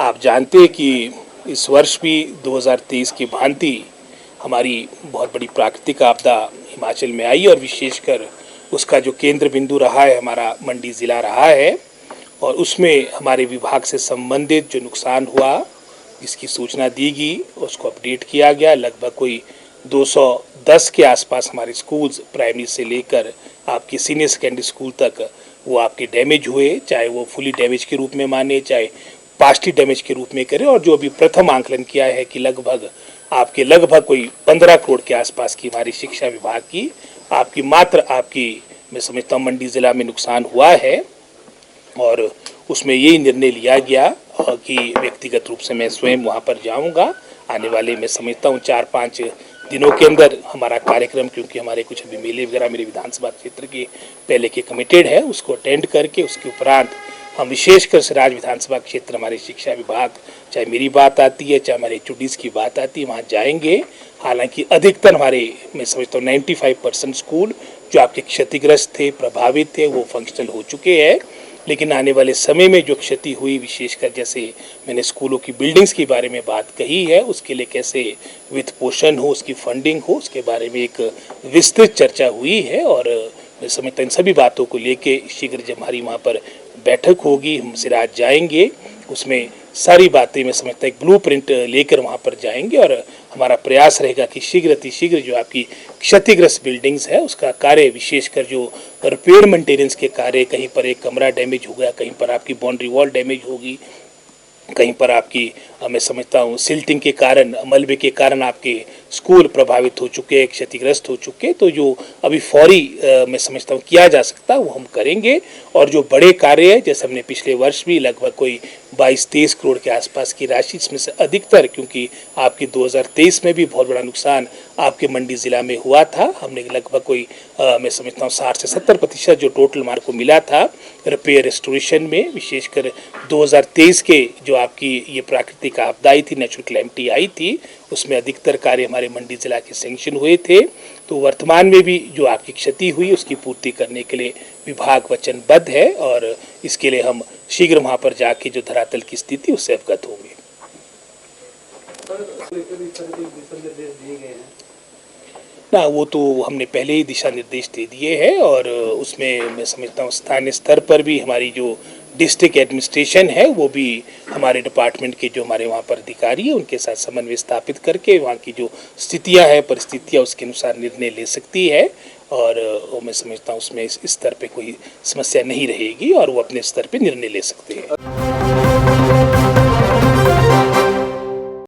आप जानते हैं कि इस वर्ष भी 2023 की भांति हमारी बहुत बड़ी प्राकृतिक आपदा हिमाचल में आई और विशेषकर उसका जो केंद्र बिंदु रहा है हमारा मंडी ज़िला रहा है और उसमें हमारे विभाग से संबंधित जो नुकसान हुआ जिसकी सूचना दी गई उसको अपडेट किया गया। लगभग कोई 210 के आसपास हमारे स्कूल्स प्राइमरी से लेकर आपकी सीनियर सेकेंडरी स्कूल तक वो आपके डैमेज हुए, चाहे वो फुली डैमेज के रूप में माने चाहे पार्शली डैमेज के रूप में करें। और जो अभी प्रथम आंकलन किया है कि लगभग कोई 15 करोड़ के आसपास की हमारी शिक्षा विभाग की मैं समझता हूँ मंडी ज़िला में नुकसान हुआ है। और उसमें यही निर्णय लिया गया कि व्यक्तिगत रूप से मैं स्वयं वहाँ पर जाऊँगा आने वाले मैं समझता हूँ 4-5 दिनों के अंदर हमारा कार्यक्रम, क्योंकि हमारे कुछ अभी मेले वगैरह मेरे विधानसभा क्षेत्र के पहले के कमिटेड है, उसको अटेंड करके उसके उपरांत हम विशेषकर सिराज विधानसभा क्षेत्र हमारे शिक्षा विभाग, चाहे मेरी बात आती है चाहे हमारे HODs की बात आती है, वहाँ जाएंगे। हालांकि अधिकतर हमारे मैं समझता हूँ 95% स्कूल जो आपके क्षतिग्रस्त थे, प्रभावित थे, वो फंक्शनल हो चुके हैं। लेकिन आने वाले समय में जो क्षति हुई, विशेषकर जैसे मैंने स्कूलों की बिल्डिंग्स के बारे में बात कही है, उसके लिए कैसे वित्त पोषण हो, उसकी फंडिंग हो, उसके बारे में एक विस्तृत चर्चा हुई है। और मैं समझता इन सभी बातों को लेके शीघ्र जब हमारी वहाँ पर बैठक होगी, हम सिराज जाएंगे, उसमें सारी बातें मैं समझता एक ब्लूप्रिंट लेकर वहाँ पर जाएंगे और हमारा प्रयास रहेगा कि शीघ्र अतिशीघ्र जो आपकी क्षतिग्रस्त बिल्डिंग्स है उसका कार्य, विशेषकर जो रिपेयर मेंटेनेंस के कार्य, कहीं पर एक कमरा डैमेज हो गया, कहीं पर आपकी बाउंड्री वॉल डैमेज होगी, कहीं पर आपकी मैं समझता हूँ सिल्टिंग के कारण, मलबे के कारण आपके स्कूल प्रभावित हो चुके हैं, क्षतिग्रस्त हो चुके, तो जो अभी फौरी मैं समझता हूँ किया जा सकता है वो हम करेंगे। और जो बड़े कार्य है, जैसे हमने पिछले वर्ष भी लगभग कोई 22-23 करोड़ के आसपास की राशि, इसमें से अधिकतर क्योंकि आपकी 2023 में भी बहुत बड़ा नुकसान आपके मंडी ज़िला में हुआ था, हमने लगभग कोई मैं समझता हूँ 60 से 70% जो टोटल हमारे को मिला था रिपेयर रेस्टोरेशन में, विशेषकर 2023 के जो आपकी ये प्राकृतिक आपदा आई थी, नेचुरल कैलेमिटी आई थी, उसमें अधिकतर कार्य हमारे मंडी ज़िला के सैंक्शन हुए थे। तो वर्तमान में भी जो आपकी क्षति हुई उसकी पूर्ति करने के लिए विभाग वचनबद्ध है और इसके लिए हम शीघ्र वहाँ पर जाके जो धरातल की स्थिति उससे अवगत होंगे। ना वो तो हमने पहले ही दिशा निर्देश दे दिए हैं और उसमें मैं समझता हूँ स्थानीय स्तर पर भी हमारी जो डिस्ट्रिक्ट एडमिनिस्ट्रेशन है वो भी हमारे डिपार्टमेंट के जो हमारे वहाँ पर अधिकारी है उनके साथ समन्वय स्थापित करके वहाँ की जो स्थितियाँ हैं, परिस्थितियाँ, उसके अनुसार निर्णय ले सकती है। और मैं समझता हूँ उसमें इस स्तर पे कोई समस्या नहीं रहेगी और वो अपने स्तर पे निर्णय ले सकते हैं।